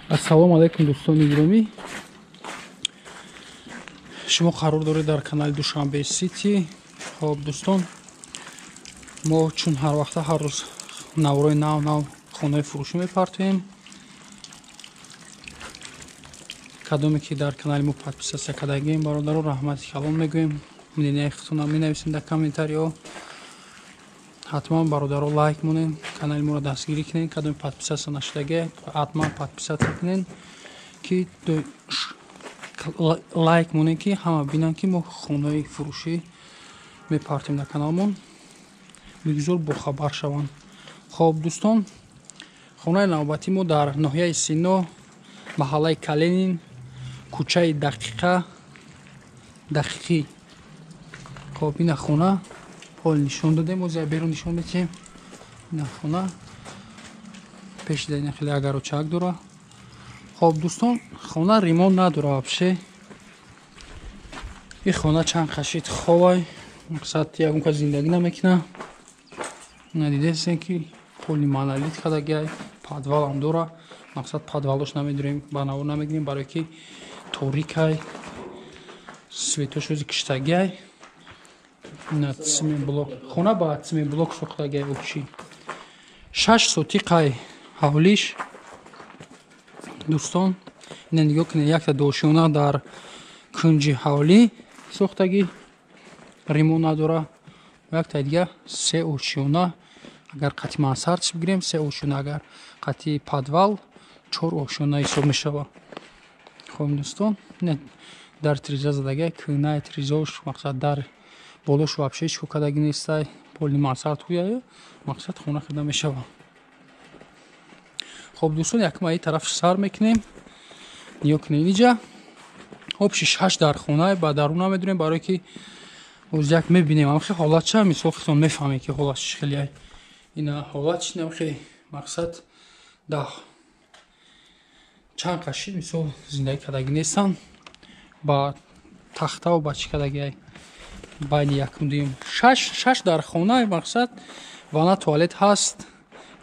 Ассалому алайкум дӯстони гиромӣ. Шумо қарор доред дар канали Душанбе Сити. Хоб дӯстон, мо чун ҳар вақта ҳар рӯз наврои нав хонаи фурӯшӣ мепартоем. Кадоме ки дар канали мо подписатсия кардагем, бародаро раҳмати калон мегӯем. Мненияи худтонро менависем дар комментариҳо. ҳатман бародаро лайк монем, канали моро дастгирӣ кунед. Кадоме подписатсия нашудаге, ҳатман подписатсия кунед, ки лайк монед, ки ҳама бинанд, ки мо хонаи фурӯшӣ мепартем дар каналмон. бигзор бохабар шаванд. хоб дӯстон, хонаи навбатӣ мо дар ноҳияи Сино, маҳаллаи Калинин, кӯчаи дақиқӣ. хоб ина хона ҳол нишон додем, боз берун нишон метиҳем. ина хона пешида ина хеле агарочак дора. хоб дӯстон, хона ремонт надора вообще. ин хона чанд қашид ховай, мақсад ягон кас зиндагӣ намекуна. надидесен ки ҳоли монолит кардагиай, подвалам дора. мақсад подвалош намедурем, банавор намегирем, барое ки торикай, светошози киштагиай. ина цемент блок, хона ба цемент блок сохтагиай очи. 6 сотиқай ҳавлиш. дӯстон, ина нигоҳ кунед, якта дошона дар кунҷи ҳавлӣ сохтагӣ, ремонт надора. якта дига 3 очиёна, агар қати мансард бигирем 3 очиёна, агар қати подвал 4 очиёна ҳисоб мешавад. хоб дӯстон, ина дар триза задагиай, кӯнаи тризош, мақсад дар болош вообще ҳеч кардагӣ нестай. поли мансард ҳуяя, мақсад хона хида мешавад. хоб дӯстон, якум аи тараф сар мекунем. нигоҳ кунед инҷа обши 6 дар хона ба дарун намедурем, барое ки боз як мебинем амхи ҳолатша, мисол хитон мефаҳмем ки ҳолатш хеле ина ҳолатш намхи мақсад да чанд қашид мисол зиндагӣ кардагӣ нестан, ба тахтаву ба чӣ кардагиай байни якум дуюм 6 дар хона. мақсад ванна туалет ҳаст,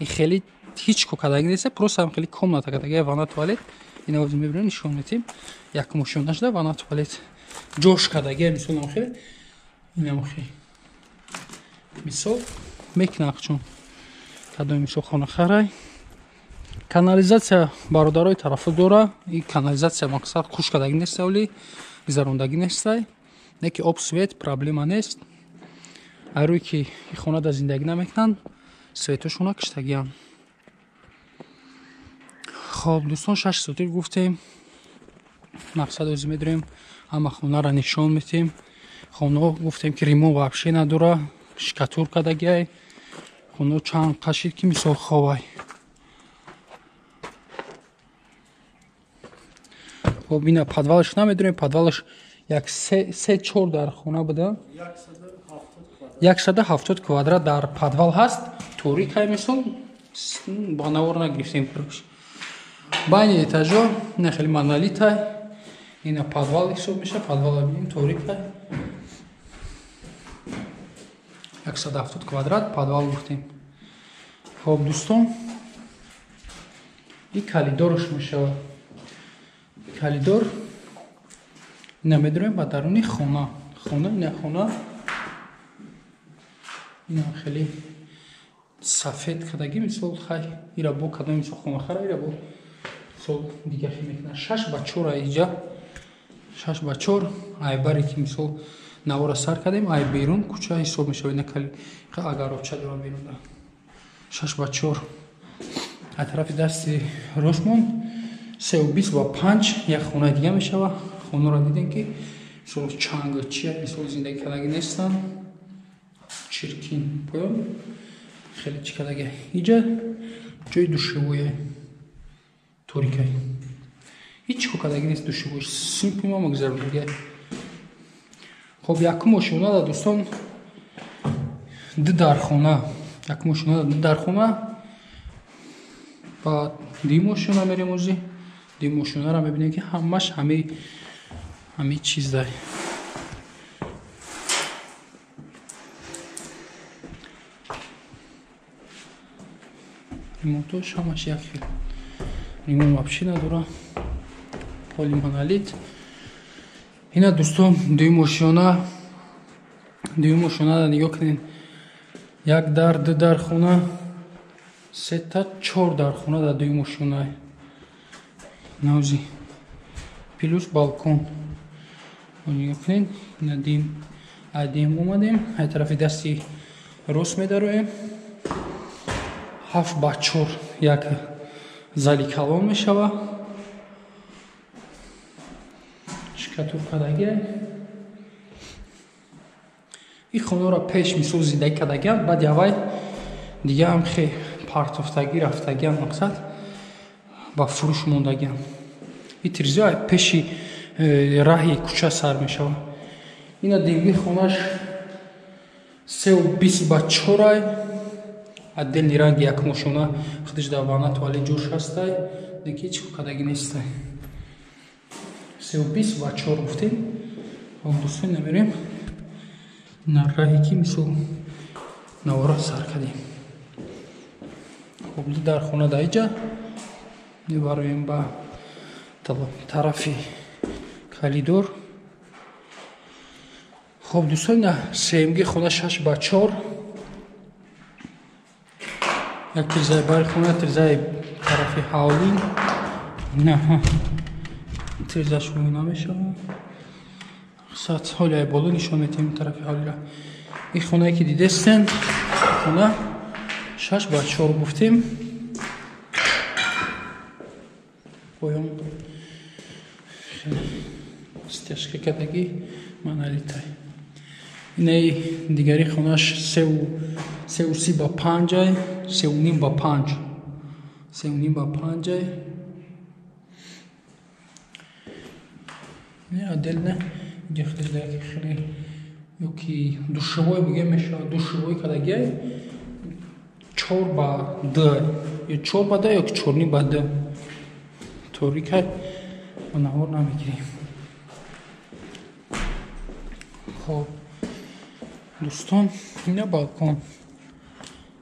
ин хеле ҳеч ко кардагӣ неста, просто ам хеле комната кардагиай ванна туалет. ина ози мебинем нишон метем, якум ошона шуда ванна туалет ҷош кардагиай. мисол намхи инамхи мисол мекунахчун кадоми мисол хона харай. канализатсия бародарои тарафо дора. ин канализатсия мақсад хуш кардагӣ неста, оли гузарондагӣ нестай, не ки об свет проблема нест. айрӯи ки ин хонада зиндагӣ намекунанд, светошона киштагиянд. хоб дӯстон, 6 сотик гуфтем, мақсад ози медорем, ҳама хонара нишон метем. хона гуфтем ки ремонт вообще надора, шикатур кардагиай. хона чанд қашид ки мисол ховай. хоб ина подвалаш намедорем, подвалаш як 3-4 дар хона буда, 170 квадрат дар подвал ҳаст. торикай мисол банавор нагирифтем. байни этажо ина хеле монолитай, ина подвал ҳисоб меша. подвала бинем, торикай 170 квадрат подвал гуфтем. хоб дӯстон, ин калидорш мешавад. калидор ина медорем ба даруни хона. ина хона ина хеле сафед кардагӣ, мисол хай ира бо кадоми мисол хона хара ира бо мисол дига хи мекунад. 6 ба 4 аиҷа 6 ба 4 айбаре ки мисол навора сар кардем, ай берун кӯча ҳисоб мешавад. ина кали агаровча дора берунда 6 ба 4. ай тарафи дасти ростмон 320 ба 5 як хона дига мешавад. хонаро дидем ки мисол чанга чия мисол зиндагӣ кардагӣ нестан, чиркин поён хеле чӣ кардагиай. инҷа ҷои душевое торикай, ҳеч ко кардагӣ нест. душевое симпима магзарондагиай. хоб якум ошонада дӯстон, ду дар хона, якум ошонада ду дар хона ба дуюм ошона мерем. ози дуюм ошонаро мебинем ки ҳамаш ҳами чиз дай. ремонтош ҳамаш як хел. ремонт вообще надора. Полимонолит. Ина дӯстон дуюм ошёна нигоҳ кунед. Як дар, ду дар хона, се та чор дар хона дар дуюм ошёна. Навзи. Плюс балкон. Нигоҳ кунед. Ина дим омадем. Ҳай тарафи дасти рост медароем. 7 ба 4 як зали калон мешава. Шкатуркадаги. И хонора пеш мисол зиндаги кадагиан, баъд явай дига ҳам хе партофтагӣ рафтагиан мақсад ба фурӯш мондагиан. И тирзои пеши раҳи кӯча сар мешава. Ина динги хонаш 3.20 ба 4 отдельный ранги як мошина худаш дар ванна туалет ҷош ҳастай, диги ҳеҷ кадаги нестай. 3.20 ба 4 гуфтем. Дӯстон намерем на раҳе ки мисол навора сар кардем. Хуб дар хона да иҷа мебароем ба тарафи коридор. Хуб дӯстон сеюмги хона 6 ба 4. Як тирзаи бари хона, тирзаи тарафи ҳавлин. Тирзаш мӯй намешава. Сатҳоли боло нишон метем тарафи ҳавлира. И хонае ки дидестен, хона 6 ба 4 гуфтем. Поём стяжка кадаги монолитай. Инаи дигари хонаш 3.30 ба 5, 3.5 ба 5. 3.5 ба 5. Не отдельно дехледаки хеле ёки душевой бигем мешава. Душевой кадаги 4 ба 2. Ё 4 ба 2 ёки 4.5 ба 2. Торика наҳор намегирем. Хоб дӯстон ина балкон.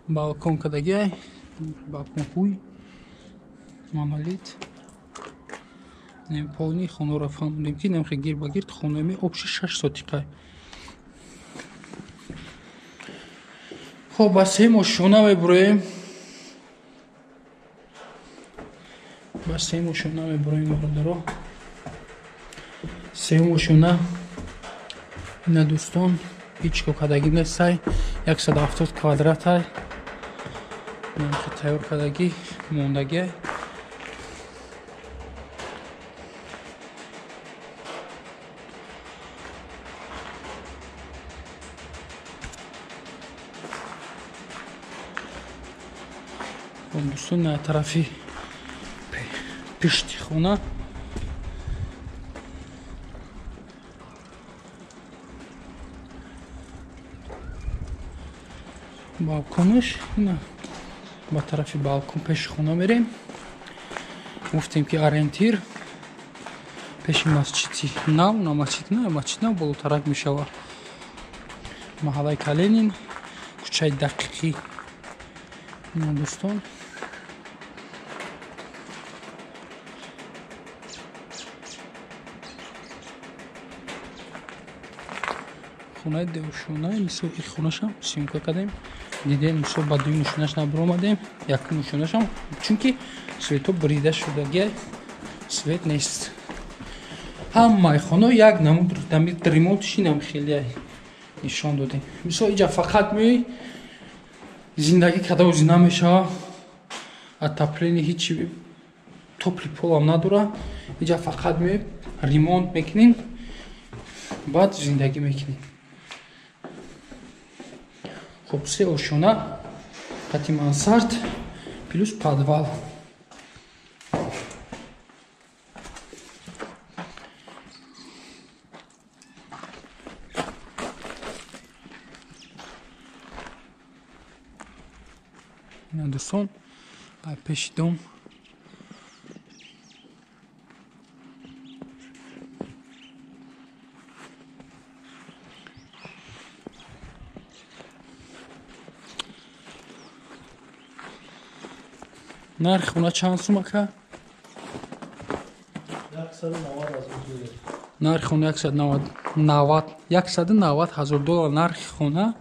Балкон кадаги балкон ҳуй монолит. Пони хонора фаҳмидем ки намхе гир ба гирд хонаи обши 6 сотиқа. Хоб ба се мошина мебуроем. Ба се мошина мебуроем бародаро. Се мошина ина дӯстон ҳеҷ кадаги нестай. 170 квадратай. Намхе тайёр кадаги мондаги. Дӯстон на тарафи пишти хона балконаш ина ба тарафи балкон пеши хона мерем. Гуфтем ки ориентир пеши масҷиди нав, на масҷид нав болотарак мешава. Маҳаллаи Калинин, кӯчаи Дақиқӣ. Ина дӯстон хонаи девушонаи мисол ки хонашам симка кардем. Дидем мисол ба дуюм мошинаш набиромадем. Якум мошинашам чунки свето бурида шудаги свет нест. Ҳамаи хона як намуд ремонтши нам хеле нишон додем. Мисол иҷа фақат меои зиндагӣ кадаози намешава. Отопление ҳичи топли полам надора. Иҷа фақат меои ремонт мекунем. Баъд зиндагӣ мекунем. Хуб се ошона қати мансард плюс подвал. Ина дӯстон ай пеши дом нархи хона чанд сум ака? нархи хона $190,000 нархи хона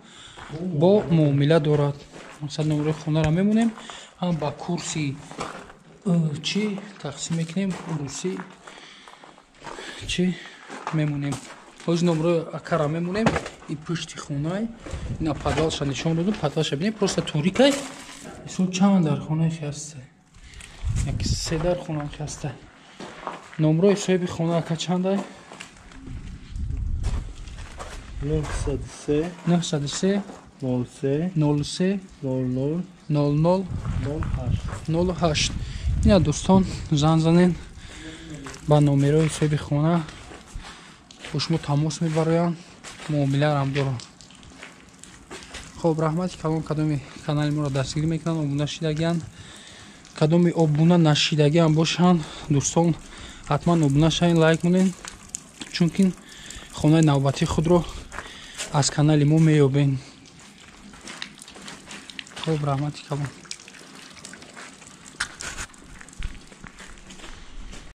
бо муомила дорад. Масалан номерои хонаро мемонем, ҳам ба курси чӣ тақсим мекунем, курси чӣ мемонем. Ҳозир номерои акаро мемонем. И пушти хонаи ина подвалша нишон додум, подвалша бинем, просто турикай. Исо чанд дар хонаи хаста? Як се дар хонаи хаста. Номерои соҳиби хона ака чандай? 903 03 03 00 00 08. 08. Ина дӯстон зан занен ба номерои соҳиби хона бо шумо тамос мебароянд, муомилаам доранд. хуб, раҳмати калон кадоми канали моро дастгирӣ мекунанд, обуна шидагиянд, кадоми обуна нашидагиам бошанд, дӯстон ҳатман обуна шавед, лайк монед, чунки хонаи навбатии худро аз канали мо меёбед. хуб, раҳмати калон.